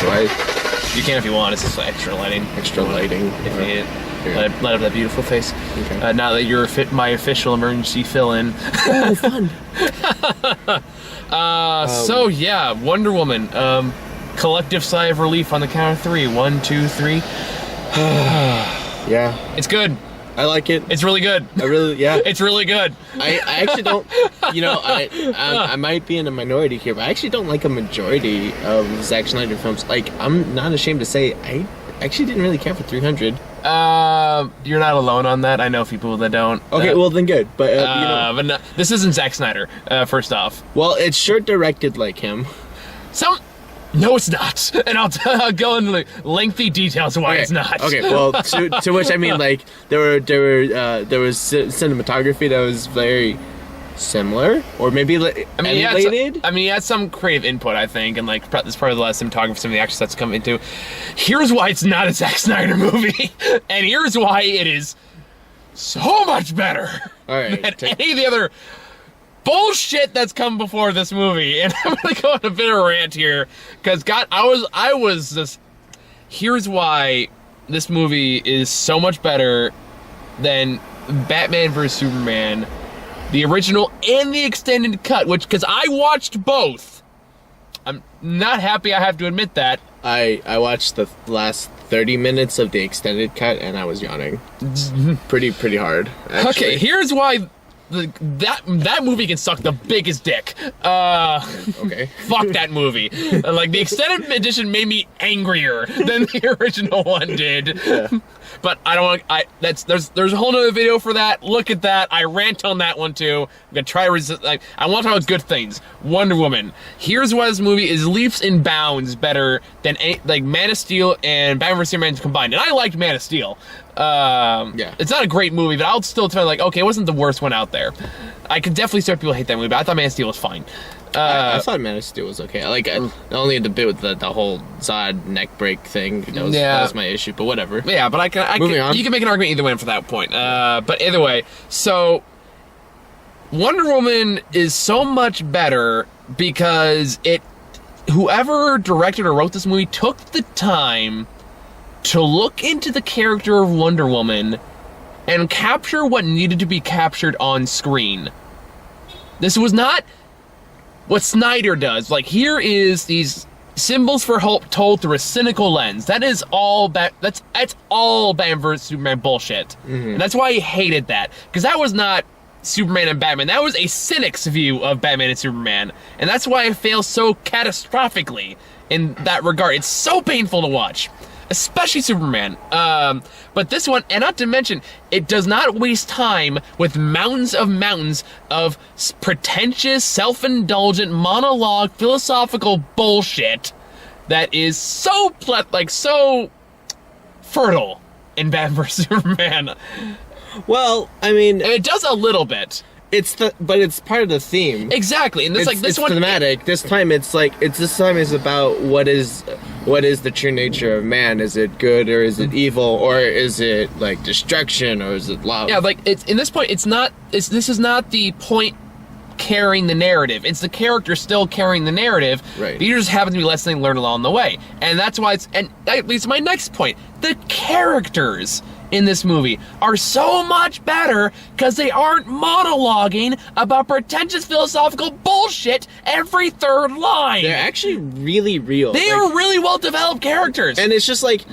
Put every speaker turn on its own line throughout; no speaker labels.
Do I?
You can if you want. It's just extra lighting.
Extra lighting.
If you need it. Light up that beautiful face.
Okay.
Now that you're my official emergency fill-in.
Oh, fun.
So yeah, Wonder Woman. Collective sigh of relief on the count of 3. 1, 2, 3.
Yeah.
It's good.
I like it.
It's really good.
Yeah.
It's really good.
I actually don't, I might be in a minority here, but I actually don't like a majority of Zack Snyder films. Like, I'm not ashamed to say, I actually didn't really care for 300.
You're not alone on that. I know people that don't.
Okay, well then good. But,
but no, this isn't Zack Snyder, first off.
Well, it's sure directed like him.
No, it's not. And I'll go into lengthy details why it's not.
Okay, well, to which I mean, like, there was cinematography that was very similar, or maybe emulated.
He had some creative input, I think, and like this part of the last cinematography, some of the actions that's come into. Here's why it's not a Zack Snyder movie, and here's why it is so much better than any of the other bullshit that's come before this movie. And I'm gonna go on a bit of a rant here, because I was just. Here's why this movie is so much better than Batman vs Superman, the original and the extended cut. Because I watched both. I'm not happy I have to admit that.
I watched the last 30 minutes of the extended cut and I was yawning. pretty hard, actually.
Okay, here's why. That movie can suck the biggest dick.
Okay.
Fuck that movie. Like, the extended edition made me angrier than the original one did. Yeah. But I don't want. There's a whole nother video for that. Look at that. I rant on that one too. I'm gonna try to resist. Like, I want to talk about good things. Wonder Woman. Here's why this movie is leaps and bounds better than Man of Steel and Batman vs Superman combined. And I liked Man of Steel.
Yeah.
It's not a great movie, but I'll still tell you, like, okay, it wasn't the worst one out there. I could definitely start people hate that movie, but I thought Man of Steel was fine.
I thought Man of Steel was okay. Only the bit with the whole Zod neck break thing. That was my issue, but whatever.
Yeah, but
Moving on.
You can make an argument either way for that point. But either way, so Wonder Woman is so much better because whoever directed or wrote this movie took the time to look into the character of Wonder Woman and capture what needed to be captured on screen. This was not what Snyder does. Like, here is these symbols for hope told through a cynical lens. That is all that's all Batman vs Superman bullshit. Mm-hmm. And that's why I hated that. Because that was not Superman and Batman. That was a cynic's view of Batman and Superman. And that's why I fail so catastrophically in that regard. It's so painful to watch. Especially Superman. But this one, and not to mention, it does not waste time with mountains of pretentious, self-indulgent, monologue, philosophical bullshit that is so fertile in Batman vs Superman.
Well, I mean,
and it does a little bit.
But it's part of the theme.
Exactly, and this one
thematic. This time it's about what is the true nature of man. Is it good or is it evil, or is it like destruction, or is it love?
Yeah, like in this point, this is not the point carrying the narrative. It's the character still carrying the narrative.
Right.
But you just happen to be lesson learned along the way, and that's why and that leads to my next point. The characters in this movie are so much better because they aren't monologuing about pretentious philosophical bullshit every third line.
They're actually really real.
They are really well developed characters.
And it's just like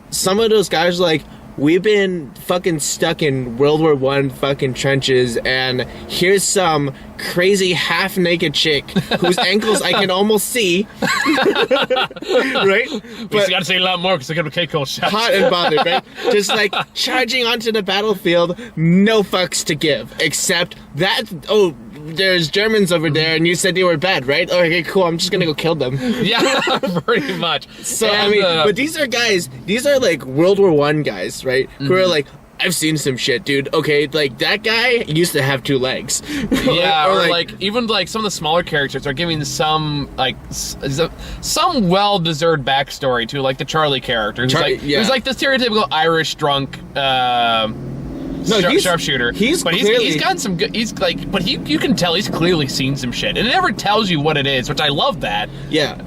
some of those guys are like, we've been fucking stuck in World War I fucking trenches, and here's some crazy half-naked chick whose ankles I can almost see. Right?
We gotta say a lot more because they're gonna be cool shots.
Hot and bothered, right? Just like charging onto the battlefield, no fucks to give, except that, there's Germans over there, and you said they were bad, right? Okay, cool, I'm just gonna go kill them.
Yeah, pretty much.
So, but these are like World War I guys, right? Mm-hmm. Who are like, I've seen some shit, dude. Okay, like, that guy used to have 2 legs.
Yeah, or like, even like some of the smaller characters are giving some well-deserved backstory to, like, the Charlie character. Who's like the stereotypical Irish drunk, sharpshooter.
He's
he's gotten some good. He's like, but you can tell he's clearly seen some shit, and it never tells you what it is, which I love that.
Yeah,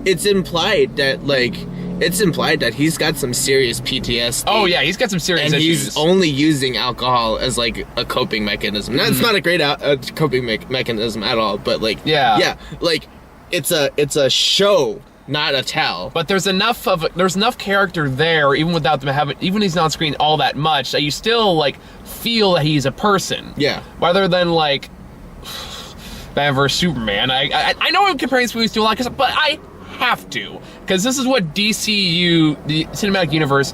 it's implied that like. It's implied that he's got some serious PTSD.
Oh yeah, he's got some serious
and
issues.
He's only using alcohol as like a coping mechanism. It's not a great coping mechanism at all, but like yeah, like it's a show, not a tell.
But there's enough character there, even without them having, even he's not on screen all that much, that you still like feel that he's a person.
Yeah.
Rather than like Batman vs Superman. I know I'm comparing these movies to a lot, but I have to, because this is what DCU, the cinematic universe,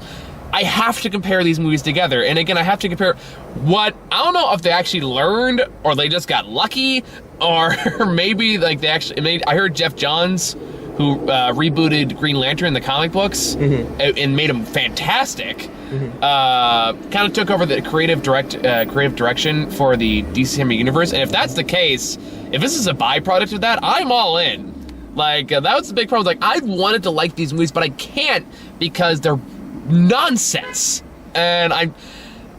I have to compare these movies together. And again, I have to compare what, I don't know if they actually learned, or they just got lucky, or maybe like they actually made, I heard Jeff Johns, who rebooted Green Lantern in the comic books, and made him fantastic, kind of took over the creative direction for the DC Cinematic Universe. And if that's the case, if this is a byproduct of that, I'm all in. Like, that was the big problem. Like, I wanted to like these movies, but I can't because they're nonsense. And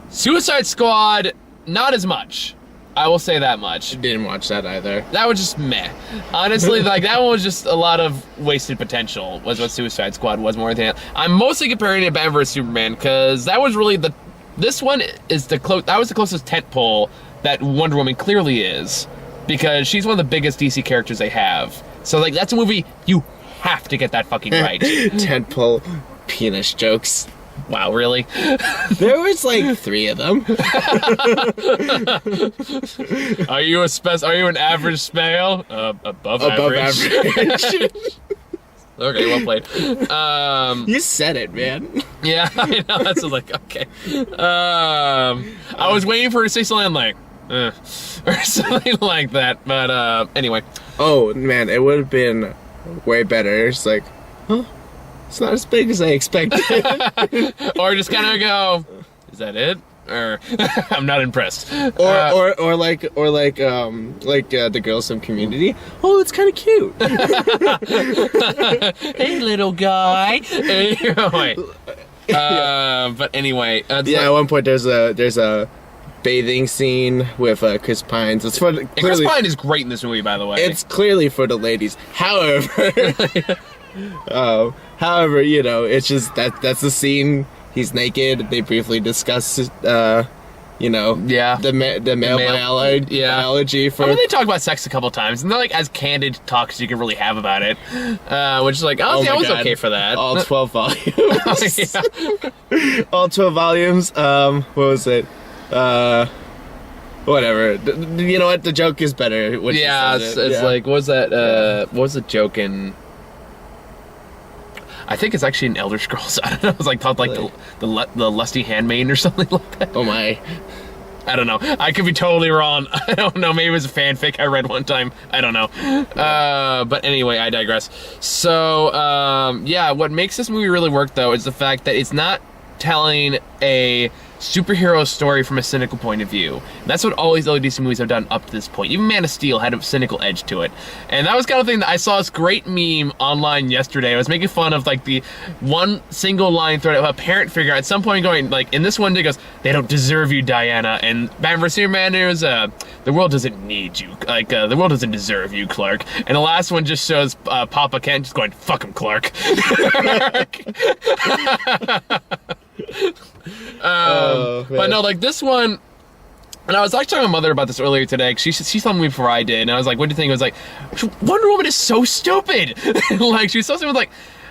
Suicide Squad, not as much. I will say that much.
Didn't watch that either.
That was just meh. Honestly, like, that one was just a lot of wasted potential, was what Suicide Squad was more than that. I'm mostly comparing it to Batman vs Superman, because that was really this one is that was the closest tentpole that Wonder Woman clearly is, because she's one of the biggest DC characters they have. So, like, that's a movie you have to get that fucking right.
Tentpole penis jokes.
Wow, really?
There was like 3 of them.
Are you an average snail? Above average. Okay, well played.
You said it, man.
Yeah, I know. That's like, okay. I was waiting for her to say something like, or something like that. But anyway.
Oh man, it would have been way better. It's like, huh? It's not as big as I expected.
Or just kind of go, is that it? Or I'm not impressed.
Or like the girls from Community. Oh, it's kind of cute.
Hey, little guy. Anyway. But anyway.
At one point there's a bathing scene with Chris Pines. It's for
Chris Pine is great in this movie, by the way.
It's clearly for the ladies. However, you know, it's just that's the scene. He's naked. They briefly discuss, you know, the male biology for.
I mean, they talk about sex a couple times, and they're like as candid talks you can really have about it, which is like, I was okay for that.
All 12 volumes. All 12 volumes. What was it? Whatever. You know what? The joke is better.
It's like, what was that? What was the joke in? I think it's actually in Elder Scrolls. I don't know. It's like called like the Lusty Handmaiden or something like that.
Oh my.
I don't know. I could be totally wrong. I don't know. Maybe it was a fanfic I read one time. I don't know. But anyway, I digress. So, yeah, what makes this movie really work, though, is the fact that it's not telling a superhero story from a cynical point of view. And that's what all these other DC movies have done up to this point. Even Man of Steel had a cynical edge to it. And that was kind of thing that I saw this great meme online yesterday. I was making fun of like the one single line thread of a parent figure at some point going like, in this one it goes, they don't deserve you, Diana. And Batman vs Superman is the world doesn't need you. Like the world doesn't deserve you, Clark. And the last one just shows Papa Kent just going, fuck him, Clark. But no, like this one, and I was actually talking to my mother about this earlier today. She saw me before I did, and I was like, "What do you think?" I was like, "Wonder Woman is so stupid." Like she was so stupid. Like,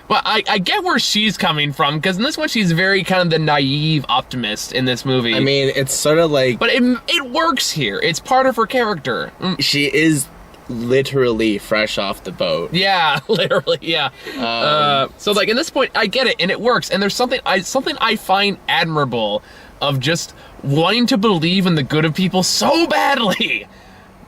but I get where she's coming from, because in this one she's very kind of the naive optimist in this movie.
I mean, it's sort of like,
but it works here. It's part of her character.
She is literally fresh off the boat.
Yeah, literally, yeah. So like in this point, I get it, and it works. And there's something I find admirable of just wanting to believe in the good of people so badly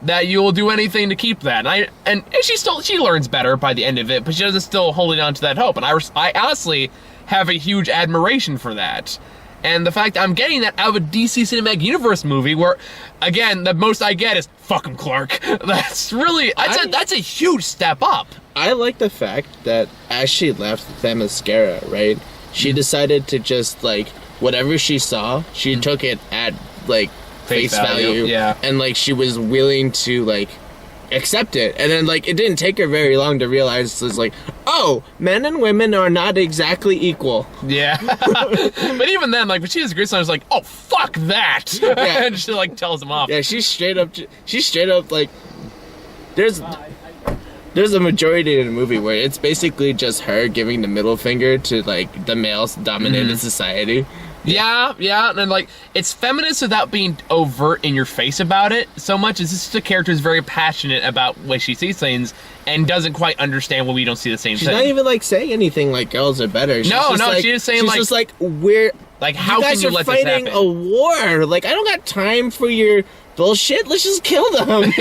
that you will do anything to keep that. And she learns better by the end of it, but she doesn't still holding on to that hope. And I honestly have a huge admiration for that. And the fact I'm getting that out of a DC Cinematic Universe movie where, again, the most I get is, fuck him, Clark. That's a huge step up.
I like the fact that as she left Themyscira, right, she decided to just, like, whatever she saw, she took it at like face value.
Yeah.
And like she was willing to like accept it. And then like it didn't take her very long to realize it's like, oh, men and women are not exactly equal.
Yeah. But even then, like when she disagrees, I was like, oh, fuck that.
Yeah.
And she like tells him off.
Yeah, she's straight up like there's a majority in the movie where it's basically just her giving the middle finger to like the males dominated society.
Yeah, and like it's feminist without being overt in your face about it so much. It's just the character is very passionate about the way she sees things and doesn't quite understand when we don't see the same
She's
thing.
not even like saying anything like girls are better. She's
No,
just like,
she's just saying
she's
like,
just like we're
like how
you guys
can you
are
let this
fighting
happen?
a war? Like I don't got time for your bullshit. Let's just kill them.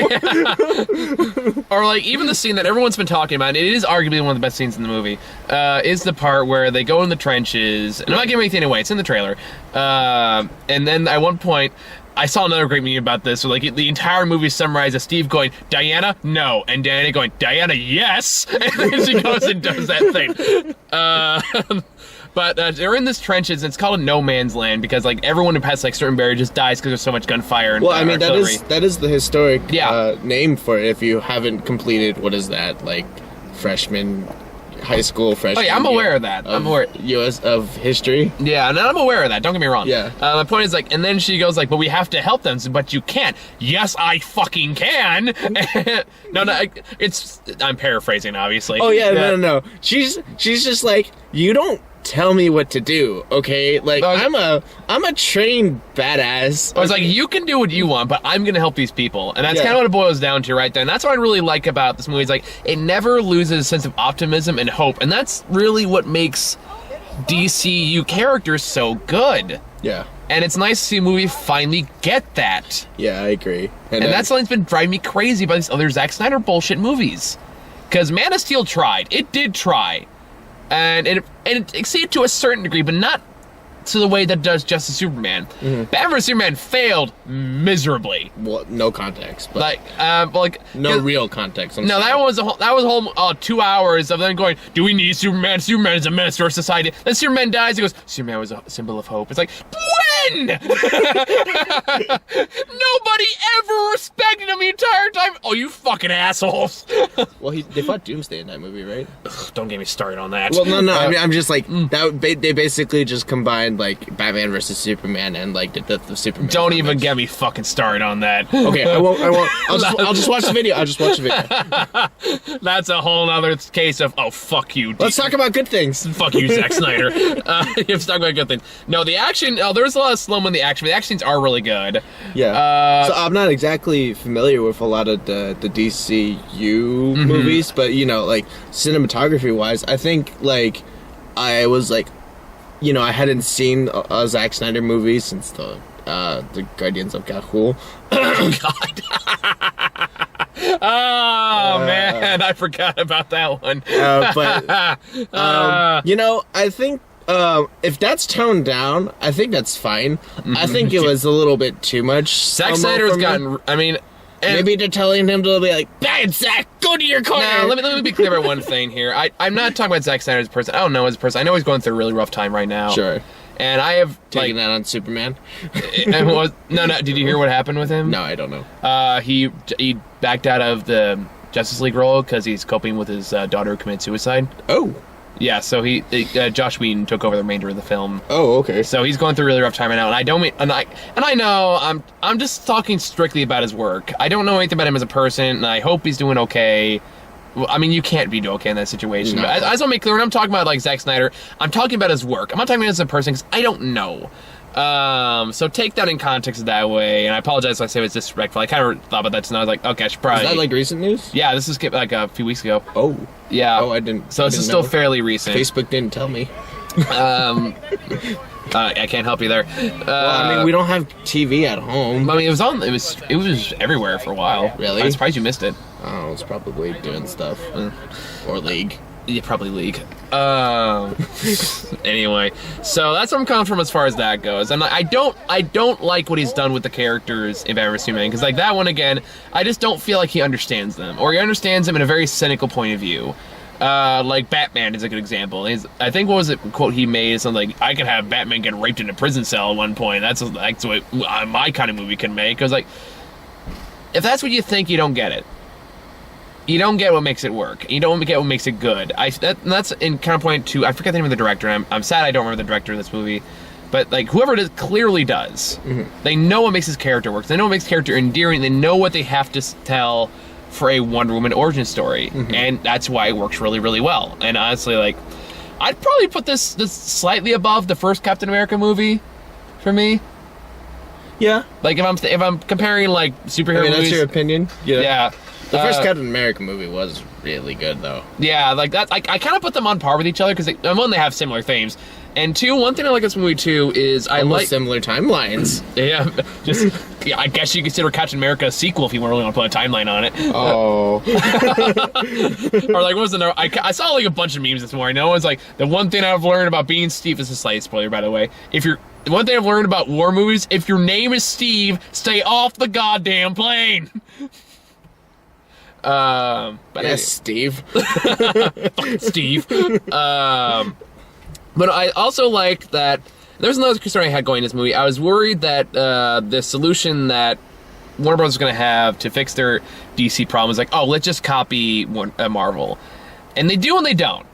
Or like even the scene that everyone's been talking about, and it is arguably one of the best scenes in the movie, is the part where they go in the trenches, and I'm not giving anything away, it's in the trailer, and then at one point, I saw another great meme about this, where like the entire movie is summarized as Steve going, Diana, no, and Diana going, Diana, yes, and then she goes and does that thing. But they're in this trenches, and it's called a no man's land because like everyone who passes like certain barrier just dies because there's so much gunfire and
well, I mean
artillery.
that is the historic
Yeah.
name for it. If you haven't completed what is that like freshman high school freshman.
Oh yeah, I'm
year
aware of that. I'm aware.
U.S. of history.
Yeah, and I'm aware of that. Don't get me wrong.
Yeah.
The point is like, and then she goes like, "But we have to help them." But you can't. Yes, I fucking can. No, it's. I'm paraphrasing, obviously.
Oh yeah, no. She's just like, you don't tell me what to do, okay? Like I'm a trained badass.
I was like, you can do what you want, but I'm gonna help these people, and that's
Yeah.
kind of what it boils down to right there. And that's what I really like about this movie. Is like it never loses a sense of optimism and hope, and that's really what makes DCU characters so good.
Yeah.
And it's nice to see a movie finally get that.
Yeah, I agree.
And that's something that's been driving me crazy about these other Zack Snyder bullshit movies. Because Man of Steel tried. It did try. And it exceeded to a certain degree, but not to the way that does Justice Superman. Batman vs Superman failed miserably.
Well, no context, but
No
real context.
No, that was a whole 2 hours of them going, do we need Superman? Superman is a menace to our society. Then Superman dies, he goes, Superman was a symbol of hope. It's like, when? Nobody ever respected him the entire time. Oh, you fucking assholes.
Well, they fought Doomsday in that movie, right?
Ugh, don't get me started on that.
Well, no. I mean, I'm just like they basically just combined like Batman versus Superman and like the Superman.
Don't
comics.
even get me fucking started on that.
Okay, I won't. I'll just watch the video. I'll just watch the video.
That's a whole other case of, oh, fuck you.
Let's talk about good things.
Fuck you, Zack Snyder. You have to talk about good things. No, the action, there's a lot of slow-mo in the action, but the action scenes are really good.
Yeah. So I'm not exactly familiar with a lot of the DCU movies, but you know, like cinematography wise, I think like I was like, you know, I hadn't seen a Zack Snyder movie since the Guardians of Gahul.
God. Oh, man, I forgot about that one.
You know, I think if that's toned down, I think that's fine. I think it was a little bit too much.
Zack Snyder's gotten, I mean...
Maybe they're telling him to be like, bad Zack, go to your corner.
Now, let me be clear about one thing here. I'm not talking about Zack Snyder as a person. I don't know as a person. I know he's going through a really rough time right now.
Sure.
And I have
taking that on Superman.
No. Did you hear what happened with him?
No, I don't know.
He backed out of the Justice League role because he's coping with his daughter who committed suicide.
Oh.
Yeah, so Josh Whedon took over the remainder of the film.
Oh, okay.
So he's going through a really rough time right now, and I don't mean, and I know I'm just talking strictly about his work. I don't know anything about him as a person, and I hope he's doing okay. Well, I mean, you can't be doing okay in that situation.
No.
But I just want to make clear when I'm talking about like Zack Snyder, I'm talking about his work. I'm not talking about him as a person because I don't know. So take that in context that way, and I apologize if I say it was disrespectful. I kind of thought about that tonight. I was like, okay, I should probably...
Is that like recent news?
Yeah, this is like a few weeks ago.
Oh.
Yeah.
Oh, I didn't...
So this is still fairly recent.
Facebook didn't tell me.
I can't help you there.
Well, I mean, we don't have TV at home.
I mean, it was everywhere for a while.
Really?
I'm surprised you missed it.
Oh, I was probably doing stuff. Or League.
Yeah, probably League. Anyway, so that's where I'm coming from as far as that goes. And I don't like what he's done with the characters in Batman vs Superman, because like that one again, I just don't feel like he understands them, or he understands them in a very cynical point of view. Like Batman is a good example. I think what was it quote he made is something like, I could have Batman get raped in a prison cell at one point. That's what my kind of movie can make. I was like, if that's what you think, you don't get it. You don't get what makes it work. You don't get what makes it good. That's in counterpoint to, I forget the name of the director. I'm sad I don't remember the director of this movie. But like whoever it is clearly does. Mm-hmm. They know what makes his character work. They know what makes character endearing. They know what they have to tell for a Wonder Woman origin story. Mm-hmm. And that's why it works really, really well. And honestly, like, I'd probably put this slightly above the first Captain America movie for me.
Yeah.
Like if I'm comparing like superhero movies.
That's your opinion?
Yeah.
The first Captain America movie was really good, though.
Yeah, like that. I kind of put them on par with each other because one, they have similar themes, and two, one thing I like this movie too is I like
similar timelines.
Yeah, I guess you consider Captain America a sequel if you really want to put a timeline on it.
Oh.
Or like, what was the? I saw like a bunch of memes this morning. No one's like, the one thing I've learned about being Steve is a slight spoiler, by the way. The one thing I've learned about war movies: if your name is Steve, stay off the goddamn plane. But
yes,
anyway.
Steve.
Steve. But I also like that there's another concern I had going in this movie. I was worried that the solution that Warner Bros. Was going to have to fix their DC problem is like, oh, let's just copy Marvel. And they do and they don't.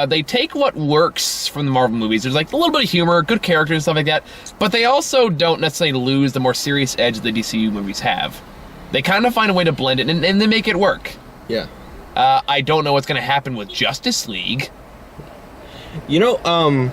They take what works from the Marvel movies. There's like a little bit of humor, good characters and stuff like that. But they also don't necessarily lose the more serious edge the DCU movies have. They kind of find a way to blend it, and they make it work.
Yeah.
I don't know what's going to happen with Justice League.
You know,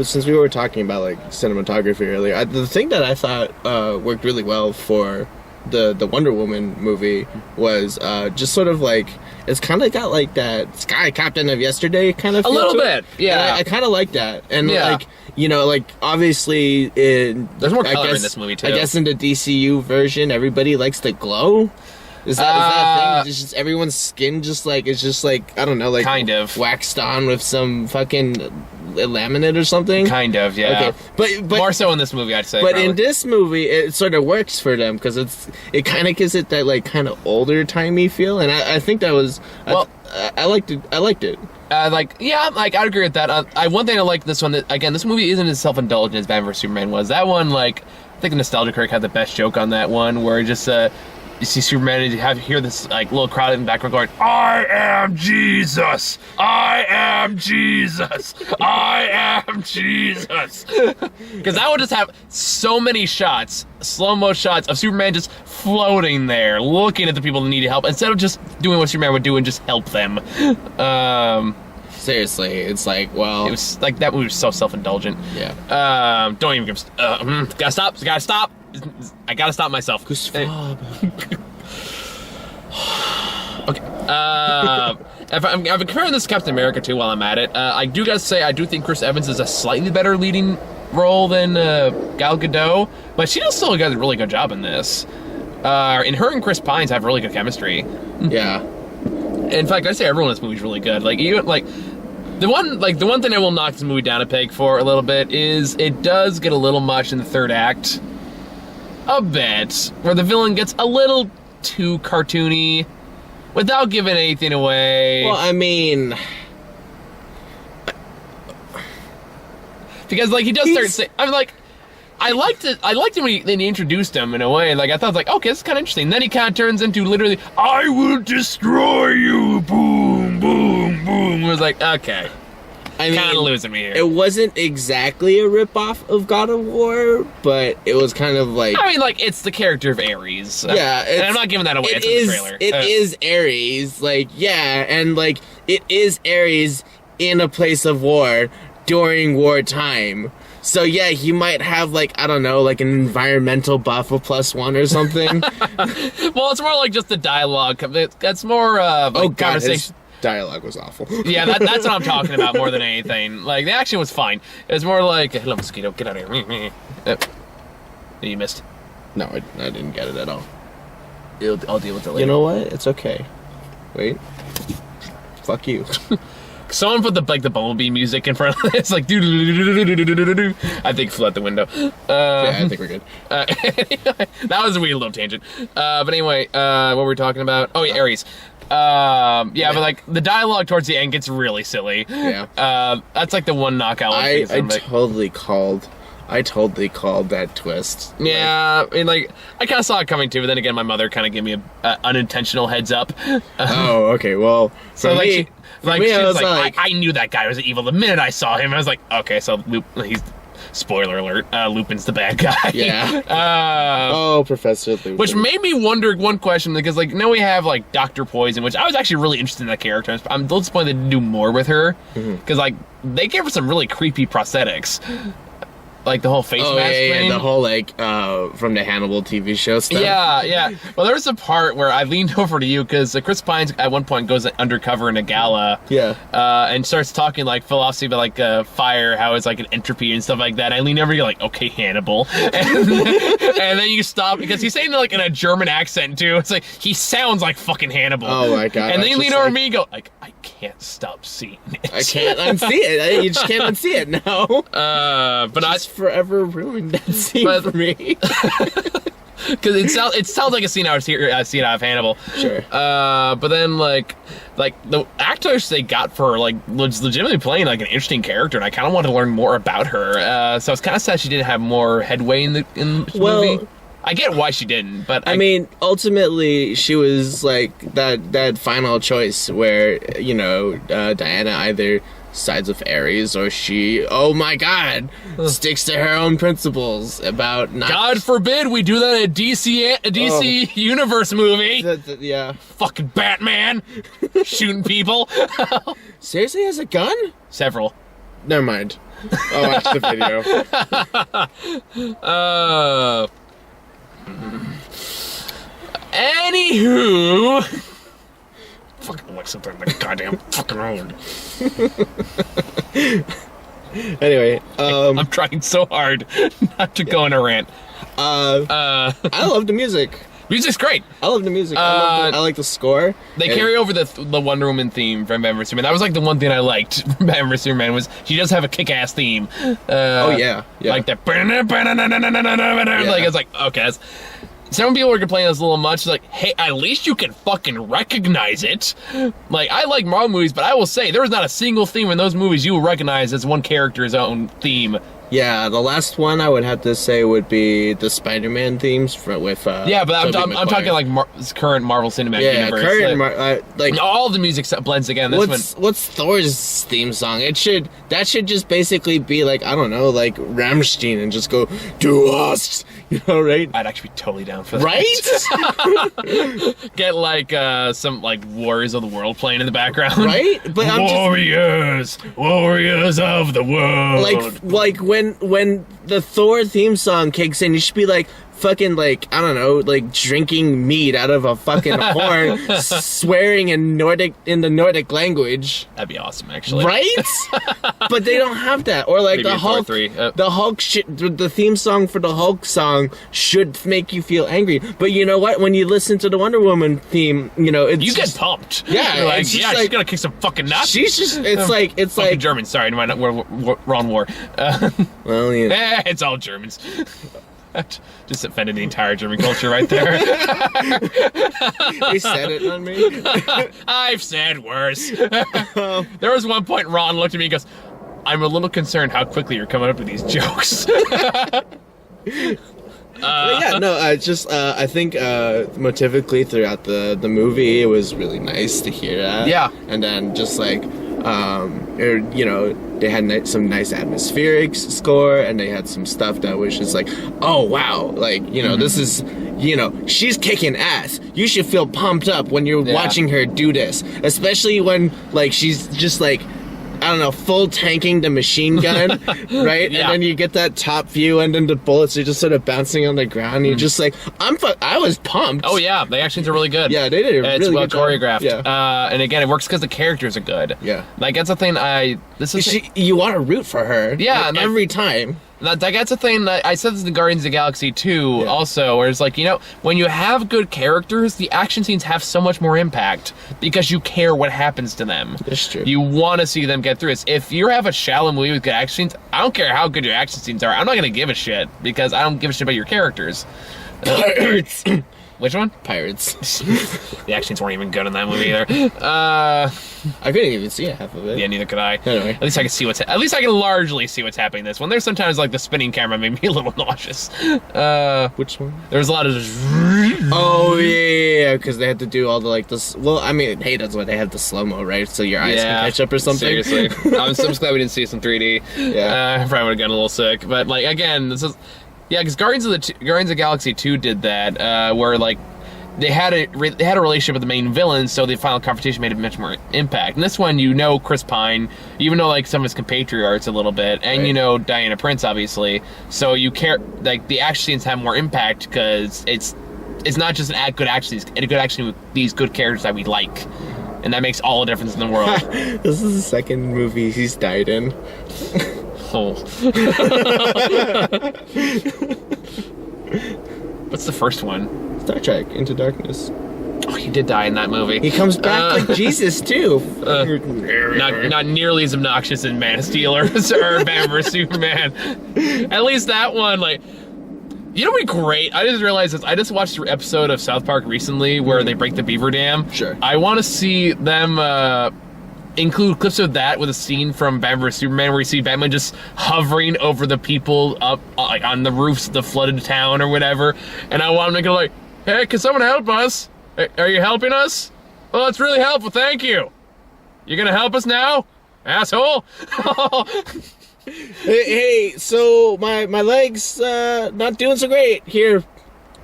since we were talking about, like, cinematography earlier, the thing that I thought worked really well for the Wonder Woman movie was just sort of, like, it's kind of got, like, that Sky Captain of Yesterday kind of feel
a little
to
bit,
it.
yeah.
I kind of like that. And,
yeah.
like, you know, like, obviously,
there's more color in this movie, too.
I guess in the DCU version, everybody likes the glow. Is that a thing? It's just everyone's skin it's just like, I don't know, like
kind of
waxed on with some fucking laminate or something?
Kind of, yeah.
Okay. But
more so in this movie, I'd say.
But
probably.
in this movie, it sort of works for them because it kind of gives it that like kind of older timey feel, and I think that was I liked it.
I'd agree with that. One thing I like this one, that again, this movie isn't as self-indulgent as Batman vs Superman was. That one, like, I think Nostalgia Critic had the best joke on that one, where just you see Superman and hear this like little crowd in the background going, "I am Jesus! I am Jesus! I am Jesus!" Because that would just have so many shots, slow-mo shots of Superman just floating there, looking at the people that need help, instead of just doing what Superman would do and just help them.
Seriously, it's like, well,
it was like that movie was so self-indulgent.
Yeah.
Don't even give. Gotta stop. I gotta stop myself. Okay. If I'm comparing this to Captain America too while I'm at it, I do gotta say I do think Chris Evans is a slightly better leading role than Gal Gadot, but she does still does a really good job in this. And her and Chris Pines have really good chemistry.
Yeah.
In fact, I say everyone in this movie is really good. Like even like the one thing I will knock this movie down a peg for a little bit is it does get a little much in the third act. A bit, where the villain gets a little too cartoony without giving anything away.
Well, I mean,
because like he does start saying, I'm like, I liked it when they introduced him in a way. Like I thought, like, okay, this is kind of interesting. Then he kind of turns into literally, "I will destroy you!" Boom, boom, boom. It was like, okay. I mean, kind of losing me here.
It wasn't exactly a ripoff of God of War, but it was kind of like...
I mean, like, it's the character of Ares.
Yeah.
And I'm not giving that away. It's in the trailer.
It is Ares. Like, yeah, and, like, it is Ares in a place of war during wartime. So, yeah, he might have, like, I don't know, like an environmental buff of +1 or something.
Well, it's more like just the dialogue. That's more like conversation.
Dialogue was awful.
Yeah, that's what I'm talking about more than anything. Like, the action was fine. It was more like, "Hello, mosquito, get out of here." You missed.
No, I didn't get it at all.
I'll deal with it later.
You know what? It's okay. Wait. Fuck you.
Someone put the Bumblebee music in front of it. It's like, do. I think flew out the window.
Yeah, I think we're good.
That was a weird little tangent. But anyway, what were we talking about? Oh, yeah, Ares. Yeah, but like the dialogue towards the end gets really silly.
Yeah.
That's like the one knockout.
I totally called that twist.
Yeah, I mean, like, I kind of saw it coming too, but then again, my mother kind of gave me a unintentional heads up.
Oh, okay. Well, for
so
me,
she was like, I knew that guy was evil the minute I saw him. I was like, okay, so he's. Spoiler alert, Lupin's the bad guy.
Yeah. Professor Lupin.
Which made me wonder one question, because, like, now we have, like, Dr. Poison, which I was actually really interested in that character. I'm disappointed they didn't do more with her, because, like, they gave her some really creepy prosthetics. Like the whole face mask thing.
The whole, like, from the Hannibal TV show stuff.
Yeah. Well, there was a part where I leaned over to you because Chris Pine at one point goes undercover in a gala.
Yeah.
And starts talking, like, philosophy about, like, fire, how it's, like, an entropy and stuff like that. I lean over, you're like, okay, Hannibal. And then you stop because he's saying it, like, in a German accent, too. It's like, he sounds like fucking Hannibal.
Oh, my God.
And then you lean over to me and go, like, I can't stop seeing it.
I can't unsee it. You just can't unsee it now.
But I
forever ruined that scene for me.
Because it sounds like a scene out of Hannibal.
Sure.
But then like the actress they got for her, like, was legitimately playing like an interesting character, and I kind of wanted to learn more about her. So it's kind of sad she didn't have more headway in the movie. I get why she didn't, but
I mean, ultimately, she was like that final choice where, you know, Diana either sides with Ares or she, oh my God, sticks to her own principles about not.
God forbid we do that in a DC universe movie.
Yeah.
Fucking Batman shooting people.
Seriously, has a gun?
Several.
Never mind. I'll watch the video.
Anywho. Fucking like something like goddamn fucking road.
Anyway,
I'm trying so hard not to go on a rant.
I love the music.
Music's great.
I love the music. I like the score.
They carry over the Wonder Woman theme from Batman vs Superman. That was like the one thing I liked from Batman vs Superman was she does have a kick-ass theme.
Oh yeah.
Like that. Like it's like okay. Some people were complaining this a little much. Like, hey, at least you can fucking recognize it. Like, I like Marvel movies, but I will say there is not a single theme in those movies you will recognize as one character's own theme.
Yeah, the last one I would have to say would be the Spider-Man themes with.
Yeah, but I'm talking like current Marvel Cinematic Universe.
Current
like all the music blends together.
What's Thor's theme song? That should just basically be like, I don't know, like Rammstein and just go to us, you know, right?
I'd actually be totally down for that.
Right?
Get like some like Warriors of the World playing in the background.
Right? But
Warriors of the world.
Like when the Thor theme song kicks in, you should be like fucking like, I don't know, like drinking mead out of a fucking horn, swearing in the Nordic language.
That'd be awesome, actually.
Right? But they don't have that. Or like the Hulk, the Hulk the theme song for the Hulk song should make you feel angry. But you know what? When you listen to the Wonder Woman theme, you know,
you get pumped.
Yeah,
you're like, yeah, she's gonna kick some fucking nuts.
She's just, it's like
German. Sorry, we're on war.
Well, you know.
It's all Germans. Just offended the entire German culture right there.
He said it on me.
I've said worse. There was one point Ron looked at me and goes, I'm a little concerned how quickly you're coming up with these jokes. I think motivically throughout the movie, it was really nice to hear that. Yeah.
And then just like, you know, they had some nice atmospheric score, and they had some stuff that was just like, oh wow, like, you know, this is, you know, she's kicking ass. You should feel pumped up when you're watching her do this, especially when like she's just like, I don't know, full tanking the machine gun, right?
Yeah.
And then you get that top view, and then the bullets are just sort of bouncing on the ground. And you're just like, I was pumped.
Oh yeah, the actions are really good.
Yeah, they did a really
it's well
good job.
choreographed.
Yeah.
And again, it works because the characters are good.
Yeah.
Like that's the thing.
You want to root for her.
Yeah,
like, every time.
That's the thing that I said this in Guardians of the Galaxy 2 also, where it's like, you know, when you have good characters, the action scenes have so much more impact because you care what happens to them.
That's true.
You want to see them get through this. If you have a shallow movie with good action scenes, I don't care how good your action scenes are. I'm not going to give a shit because I don't give a shit about your characters. Which one?
Pirates.
The action scenes weren't even good in that movie either.
I couldn't even see half of it.
Yeah, neither could I.
Anyway.
At least I can see at least I can largely see what's happening in this one. There's sometimes like the spinning camera made me a little nauseous.
Which one?
There's a lot of just...
Oh yeah, because they had to do all the like this. Well, I mean, hey, that's why they have the slow mo, right? So your eyes can catch up or something.
Seriously, I'm just glad we didn't see this in 3D.
Yeah,
I probably would have gotten a little sick. But like again, this is because Guardians of the Galaxy 2 did that, where like they had a relationship with the main villain, so the final confrontation made a much more impact. And this one, you know Chris Pine, you even know like some of his compatriots a little bit, and you know Diana Prince obviously. So you care, like the action scenes have more impact because it's not just an good action, it's a good action with these good characters that we like, and that makes all the difference in the world.
This is the second movie he's died in.
Oh. What's the first one?
Star Trek Into Darkness.
Oh, he did die in that movie.
He comes back like Jesus too.
Not nearly as obnoxious as Man of Steel or Batman vs Superman. At least that one, like, you know, what'd be great. I just realized this. I just watched an episode of South Park recently where they break the Beaver Dam.
Sure.
I want to see them include clips of that with a scene from Batman vs Superman where you see Batman just hovering over the people up like on the roofs of the flooded town or whatever, and I want him to go like, "Hey, can someone help us? Are you helping us? Well, that's really helpful. Thank you. You gonna help us now, asshole?"
Hey, so my legs not doing so great here.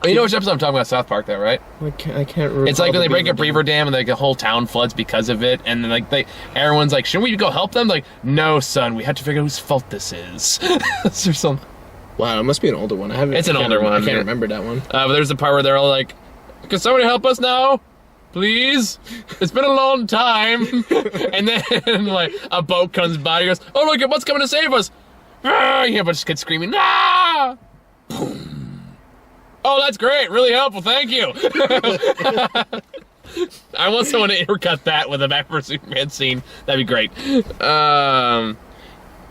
You know which episode I'm talking about? South Park, though, right?
I can't remember.
It's like when they break a Beaver Dam and like the whole town floods because of it, and then like everyone's like, "Shouldn't we go help them?" Like, "No, son, we have to figure out whose fault this is." Or something.
Wow, it must be an older one.
It's an older one.
I can't remember that one.
But there's a part where they're all like, "Can somebody help us now? Please? It's been a long time." And then like a boat comes by, and goes, "Oh look, what's coming to save us?" Ah! You hear a bunch of kids screaming, "Ah!" Boom. Oh, that's great. Really helpful. Thank you. I want someone to intercut that with a Batman vs Superman scene. That'd be great.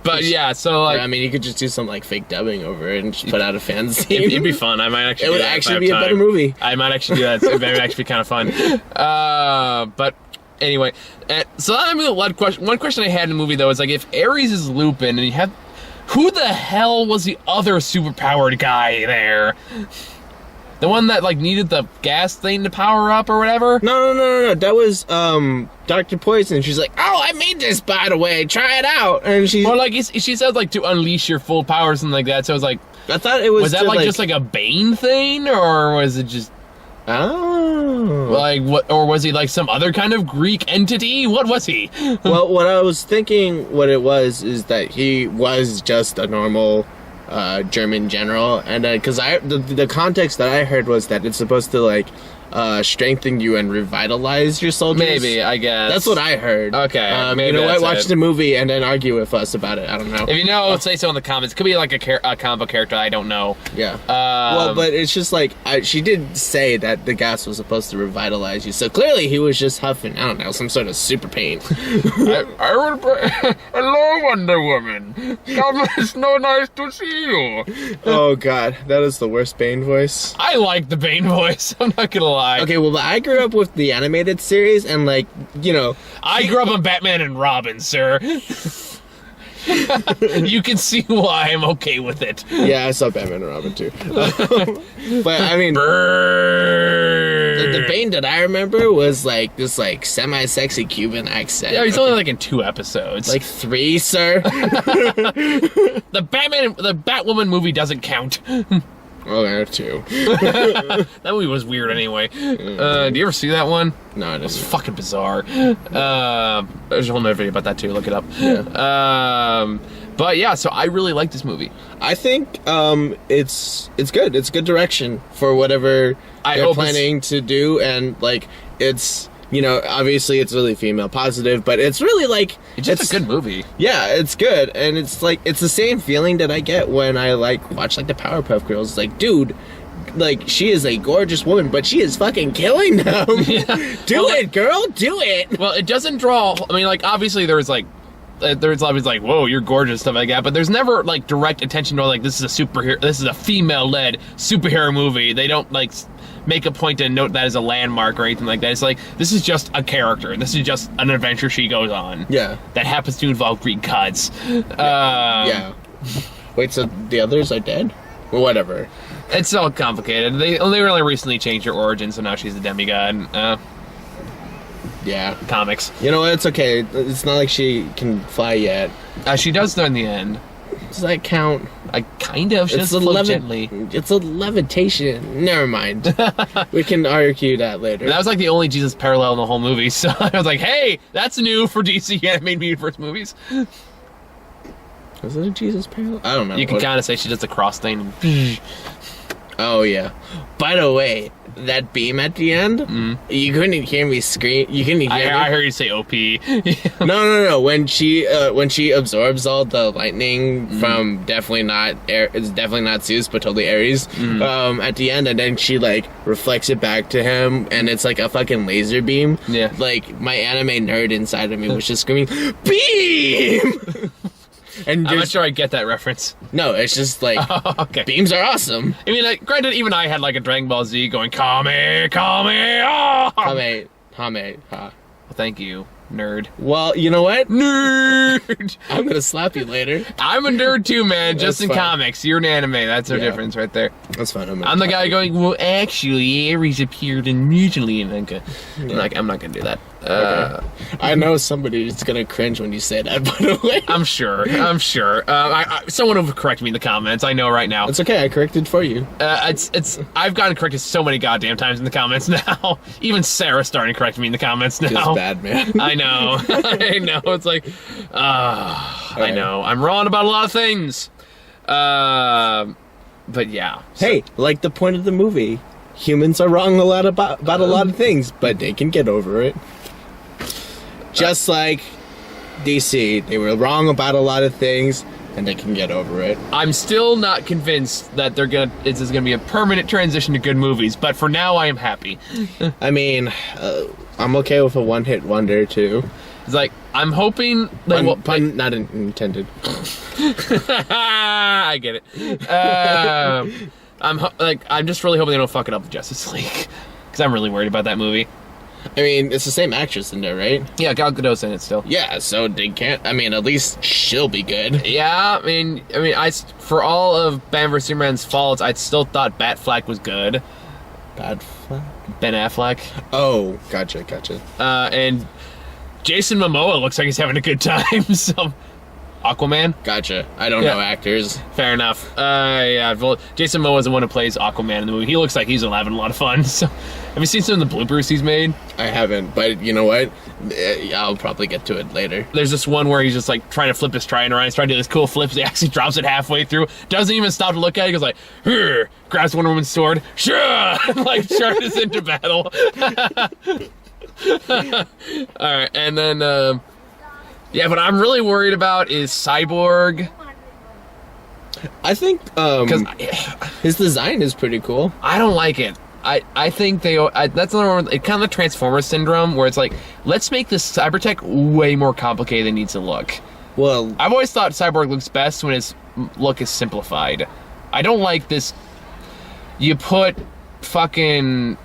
But yeah, so like,
I mean, you could just do some like fake dubbing over it and just put out a fan scene.
It'd be fun. I might actually.
It would actually be a better movie.
I might actually do that. It would actually be kind of fun. But anyway, so I mean, one question I had in the movie though is like, if Ares is Lupin and you have, who the hell was the other superpowered guy there? The one that like needed the gas thing to power up or whatever?
No. That was Dr. Poison. She's like, "Oh, I made this, by the way. Try it out." And she,
or like she said like to unleash your full power or something like that. So it was like,
I thought it was.
Was that like just like a Bane thing, or was it just?
Oh.
Like what? Or was he like some other kind of Greek entity? What was he?
Well, what I was thinking, what it was, is that he was just a normal German general, and because the context that I heard was that it's supposed to like strengthen you and revitalize your soldiers.
Maybe, I guess.
That's what I heard.
Okay. Maybe
you know what? Watch
it.
the movie and then argue with us about it. I don't know.
If you know, say so in the comments. It could be like a comic book character I don't know.
Yeah. Well, but it's just like she did say that the gas was supposed to revitalize you. So clearly he was just huffing, I don't know, some sort of super pain.
Hello, Wonder Woman. It's so nice to see you.
Oh God, that is the worst Bane voice.
I like the Bane voice. I'm not gonna lie.
Okay, well, I grew up with the animated series, and like, you know,
I grew up on Batman and Robin, sir. You can see why I'm okay with it.
Yeah, I saw Batman and Robin too. But I mean, the Bane that I remember was like this like semi-sexy Cuban accent.
Yeah, he's only like in 2 episodes.
Like 3, sir.
The Batwoman movie doesn't count.
Oh, there are 2.
That movie was weird anyway. Do you ever see that one?
No, I didn't.
It was fucking bizarre. There's a whole nother video about that too. Look it up.
Yeah.
But yeah, so I really like this movie.
I think it's good. It's good direction for whatever they're planning to do, and like it's. You know, obviously it's really female positive, but it's really like...
It's just a good movie.
Yeah, it's good. And it's like, it's the same feeling that I get when I like watch like the Powerpuff Girls. It's like, dude, like she is a gorgeous woman, but she is fucking killing them. Yeah. Do it, girl, do it.
Well, it doesn't draw... I mean, like, obviously there's like there's always like, whoa, you're gorgeous, stuff like that. But there's never like direct attention to like this is a superhero, this is a female-led superhero movie. They don't like make a point to note that as a landmark or anything like that. It's like this is just a character. This is just an adventure she goes on.
Yeah.
That happens to involve Greek gods.
Yeah. Wait, so the others are dead? Well, whatever.
It's so complicated. They really recently changed her origin, so now she's a demigod.
Yeah.
Comics.
You know what? It's okay. It's not like she can fly yet.
She does though in the end.
Does that count?
Kind of. She does float gently.
It's a levitation. Never mind. We can argue that later.
That was like the only Jesus parallel in the whole movie. So I was like, hey, that's new for DC animated universe movies.
Was it a Jesus parallel? I don't know.
You can kind of say she does the cross thing.
Oh, yeah. By the way, that beam at the end, you couldn't hear me scream. You couldn't hear me.
I heard you say OP.
No. When she absorbs all the lightning from definitely not Zeus, but totally Ares, at the end, and then she, like, reflects it back to him, and it's like a fucking laser beam.
Yeah.
Like, my anime nerd inside of me was just screaming, BEAM! And
I'm not sure I get that reference.
No, it's just like,
okay.
Beams are awesome.
I mean, like, granted, even I had like a Dragon Ball Z going, Kame, oh!
Hame, ha.
Well, thank you, nerd.
Well, you know what?
Nerd!
I'm gonna slap you later.
I'm a nerd too, man, just in
fine.
comics. You're an anime, that's our difference right there.
That's fine.
I'm the guy going, well, actually, Ares appeared immediately, and I'm not gonna do that.
Okay. I know somebody's gonna cringe when you say that, by the way.
I'm sure. Someone will correct me in the comments. I know right now.
It's okay. I corrected for you.
I've gotten corrected so many goddamn times in the comments now. Even Sarah's starting to correct me in the comments now.
Feels bad, man.
I know. I know. It's like, I know. I'm wrong about a lot of things. But yeah.
Hey, like the point of the movie, humans are wrong about a lot of things, but they can get over it. Just like DC, they were wrong about a lot of things, and they can get over it.
I'm still not convinced that this is gonna be a permanent transition to good movies, but for now, I am happy.
I mean, I'm okay with a one-hit wonder too.
It's like I'm hoping.
Pun not intended.
I get it. I'm just really hoping they don't fuck it up with Justice League, because I'm really worried about that movie.
I mean, it's the same actress in there, right?
Yeah, Gal Gadot's in it still.
Yeah, so they can't. I mean, at least she'll be good.
Yeah, I mean, for all of Batman vs Superman's faults, I still thought Batfleck was good.
Batfleck?
Ben Affleck.
Oh, gotcha.
And Jason Momoa looks like he's having a good time. So, Aquaman.
Gotcha. I don't know actors.
Fair enough. Yeah, well, Jason Momoa is the one who plays Aquaman in the movie. He looks like he's having a lot of fun. So, have you seen some of the bloopers he's made?
I haven't, but you know what? I'll probably get to it later.
There's this one where he's just like trying to flip his trident around. He's trying to do this cool flip. He actually drops it halfway through. Doesn't even stop to look at it. He goes like, grabs Wonder Woman's sword, like charges into battle. All right, and then what I'm really worried about is Cyborg.
I think because his design is pretty cool.
I don't like it. I think that's another one. It kind of the Transformers syndrome, where it's like, let's make this cybertech way more complicated than it needs to look.
Well,
I've always thought Cyborg looks best when his look is simplified. I don't like this. You put fucking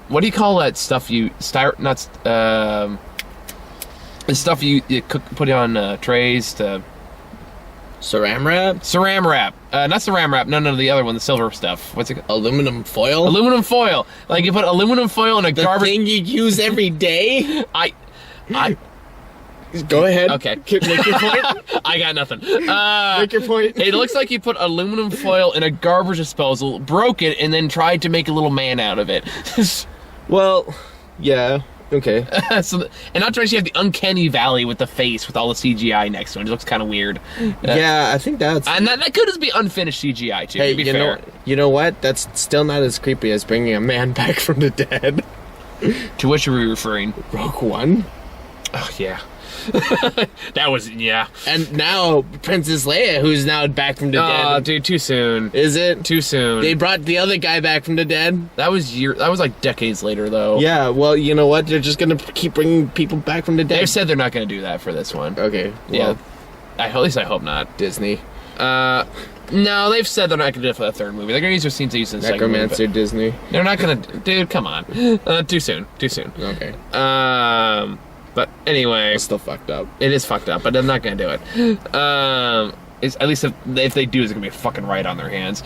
what do you call that stuff? The stuff you put on trays to.
Saran wrap?
Saran wrap. Not saran wrap. No, the other one, the silver stuff. What's it called?
Aluminum foil?
Aluminum foil. Like, you put aluminum foil in a garbage...
The thing you use every day?
I...
Go ahead.
Okay.
Make your point.
I got nothing.
Make your point.
It looks like you put aluminum foil in a garbage disposal, broke it, and then tried to make a little man out of it.
Well, yeah. Okay.
And not to mention you have the uncanny valley with the face with all the CGI next to it. It looks kind of weird.
Yeah, I think that's...
And that could just be unfinished CGI, too,
hey,
to be fair.
You know what? That's still not as creepy as bringing a man back from the dead.
To which are we referring?
Rogue One?
Oh, yeah. That was, yeah.
And now Princess Leia, who's now back from the dead.
Oh, dude, too soon.
Is it?
Too soon.
They brought the other guy back from the dead?
That was like decades later, though.
Yeah, well, you know what? They're just gonna keep bringing people back from the dead.
They've said they're not going to do that for this one.
Okay,
Yeah.
well,
At least I hope not.
Disney.
No, they've said they're not going to do it for the third movie. They're going to use their scenes they used in the second movie.
Necromancer Disney.
They're not going to... Dude, come on. Too soon. Too soon.
Okay.
But anyway...
It's still fucked up.
It is fucked up, but they're not going to do it. At least if they do, it's going to be a fucking riot on their hands.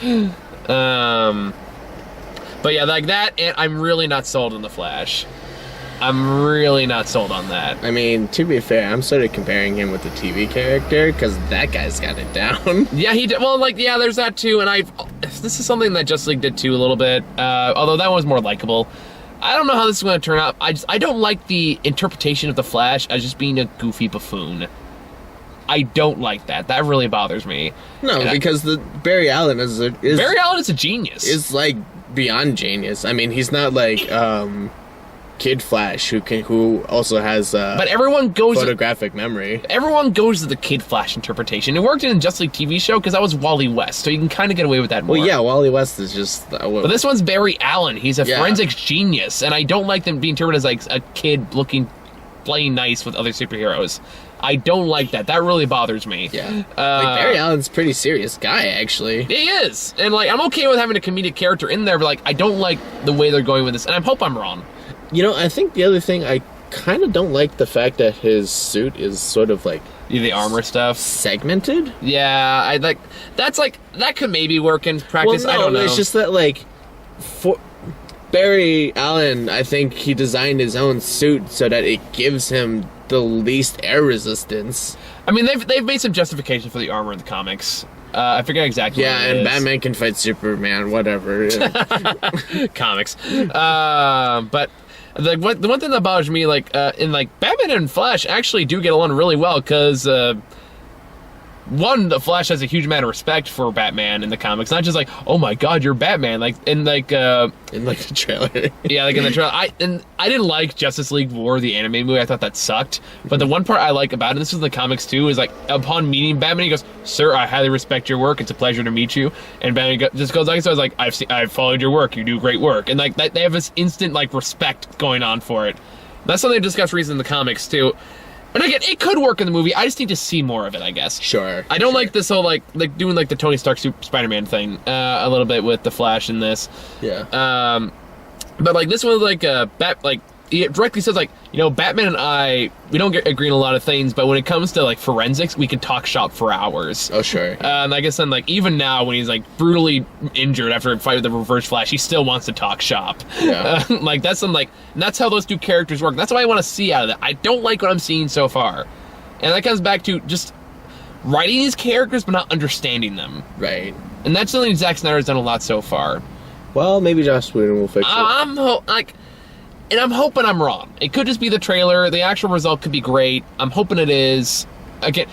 But yeah, like that, and I'm really not sold on The Flash. I'm really not sold on that.
I mean, to be fair, I'm sort of comparing him with the TV character, because that guy's got it down.
Yeah, he did. Well, like, yeah, there's that too, and this is something that Justice League did too a little bit, although that one was more likable. I don't know how this is going to turn out. I don't like the interpretation of the Flash as just being a goofy buffoon. I don't like that. That really bothers me.
No, because the Barry Allen
Barry Allen is a genius.
Is like beyond genius. I mean, he's not like Kid Flash who also has
but everyone goes
photographic memory.
Everyone goes to the Kid Flash interpretation. It worked in the Justice League TV show because that was Wally West, so you can kind of get away with that more.
Well, yeah, Wally West is just.
But this one's Barry Allen. He's a forensics genius, and I don't like them being interpreted as like a kid playing nice with other superheroes. I don't like that. That really bothers me.
Yeah. Like Barry Allen's a pretty serious guy, actually.
He is. And like I'm okay with having a comedic character in there, but like I don't like the way they're going with this, and I hope I'm wrong.
You know, I think the other thing, I kind of don't like the fact that his suit is sort of like
the armor stuff
segmented.
Yeah, I like that could maybe work in practice.
Well, no,
I don't know.
It's just that like for Barry Allen, I think he designed his own suit so that it gives him the least air resistance.
I mean, they've made some justification for the armor in the comics. I forget exactly.
Yeah,
what it
and
is.
Batman can fight Superman, whatever.
Comics, but. The one thing that bothers me, like, in, like, Batman and Flash actually do get along really well, because, one, the Flash has a huge amount of respect for Batman in the comics, not just like, oh my god, you're Batman, like, in, like,
in, like, the trailer.
Yeah, like, in the trailer. I didn't like Justice League War, the anime movie, I thought that sucked, but the one part I like about it, and this is in the comics too, is, like, upon meeting Batman, he goes, sir, I highly respect your work, it's a pleasure to meet you, and Batman just goes like, so I was like, I've followed your work, you do great work, and, like, they have this instant, like, respect going on for it. That's something they discussed recently in the comics, too. And again, it could work in the movie. I just need to see more of it, I guess.
Sure.
I don't like this whole, like doing, like, the Tony Stark Spider-Man thing a little bit with the Flash in this.
Yeah.
But, like, this one, like, he directly says, like, you know, Batman and I, we don't agree on a lot of things, but when it comes to, like, forensics, we can talk shop for hours.
Oh, sure.
And I guess then, like, even now, when he's, like, brutally injured after a fight with the Reverse Flash, he still wants to talk shop.
Yeah.
Like, that's some, like, and that's how those two characters work. That's what I want to see out of that. I don't like what I'm seeing so far. And that comes back to just writing these characters, but not understanding them.
Right.
And that's something Zack Snyder's done a lot so far.
Well, maybe Joss Whedon will fix it.
And I'm hoping I'm wrong. It could just be the trailer. The actual result could be great. I'm hoping it is. Again,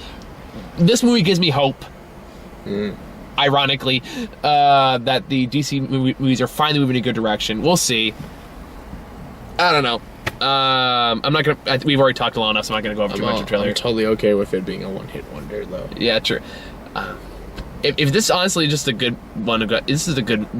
this movie gives me hope. Ironically, that the DC movies are finally moving in a good direction. We'll see. I don't know. I'm not gonna. We've already talked long enough, so I'm not gonna go over too much of the trailer.
I'm totally okay with it being a one-hit wonder, though.
Yeah, true. If this honestly is just a good one, this is a good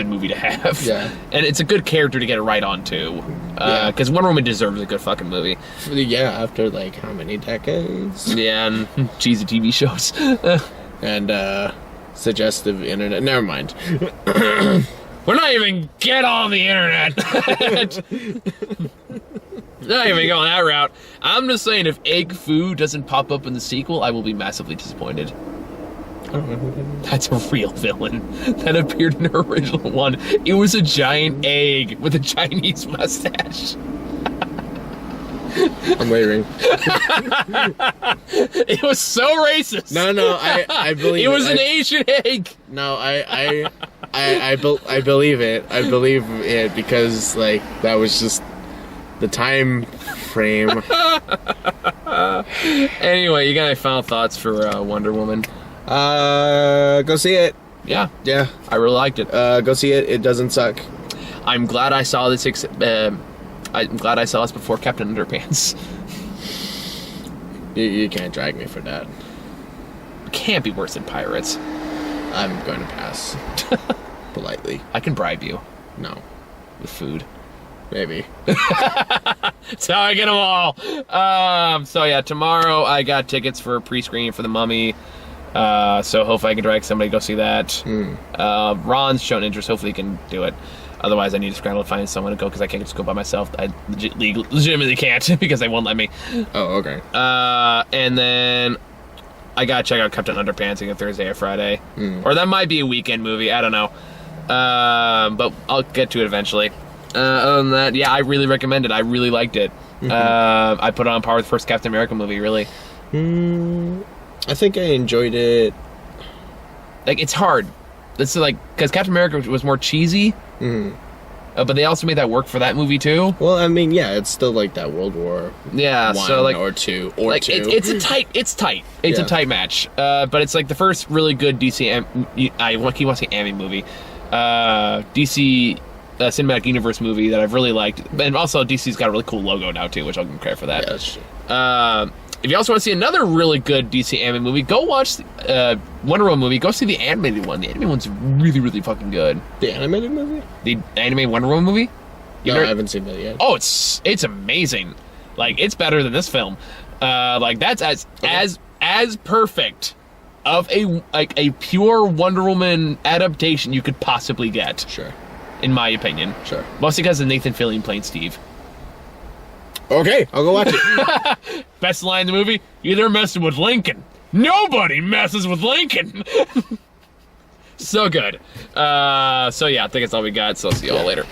movie to have. Yeah. And it's a good character to get it right on, too. Because Wonder Woman deserves a good fucking movie.
Yeah, after, like, how many decades?
Yeah, and cheesy TV shows.
And, suggestive internet. Never mind.
We're not even get on the internet. Not even going that route. I'm just saying, if Egg Foo doesn't pop up in the sequel, I will be massively disappointed. That's a real villain that appeared in the original one. It was a giant egg with a Chinese mustache.
I'm wavering.
It was so racist.
No, I believe
it was an Asian egg.
No, I believe it. I believe it because, like, that was just the time frame.
Anyway, you got any final thoughts for Wonder Woman?
Go see it.
Yeah.
Yeah.
I really liked it.
Go see it. It doesn't suck.
I'm glad I saw this. I'm glad I saw this before Captain Underpants.
You can't drag me for that.
It can't be worse than Pirates.
I'm going to pass. Politely.
I can bribe you
No.
with food.
Maybe.
That's how I get them all. So yeah, tomorrow I got tickets for a pre-screening for The Mummy. So hopefully I can drag somebody to go see that. Ron's shown interest. Hopefully he can do it. Otherwise, I need to scramble to find someone to go because I can't just go by myself. I legitimately can't because they won't let me.
Oh, okay.
And then I gotta check out Captain Underpants either Thursday or Friday. Or that might be a weekend movie. I don't know. But I'll get to it eventually. Other than that, yeah, I really recommend it. I really liked it. I put it on par with the first Captain America movie, really.
I think I enjoyed it.
Like, it's hard. It's like, because Captain America was more cheesy. But they also made that work for that movie, too.
Well, I mean, yeah, it's still like that World War
Yeah,
One
so like,
or two or
like
two.
it's tight. It's
Yeah.
a tight match. But it's like the first really good DC. I keep wanting to say Amy movie. DC Cinematic Universe movie that I've really liked. And also DC's got a really cool logo now too, which I'll give them credit for that.
Yeah, that's true.
If you also want to see another really good DC anime movie, go watch Wonder Woman movie. Go see the animated one. The animated one's really, really fucking good.
The animated movie?
The animated Wonder Woman movie?
No, I haven't seen that yet.
Oh, it's amazing. Like, it's better than this film. Like, that's as perfect of a pure Wonder Woman adaptation you could possibly get.
Sure.
In my opinion.
Sure.
Mostly because of Nathan Fillion playing Steve.
Okay, I'll go watch it.
Best line in the movie, you're messing with Lincoln. Nobody messes with Lincoln. So good. So yeah, I think that's all we got, so I'll see you all later.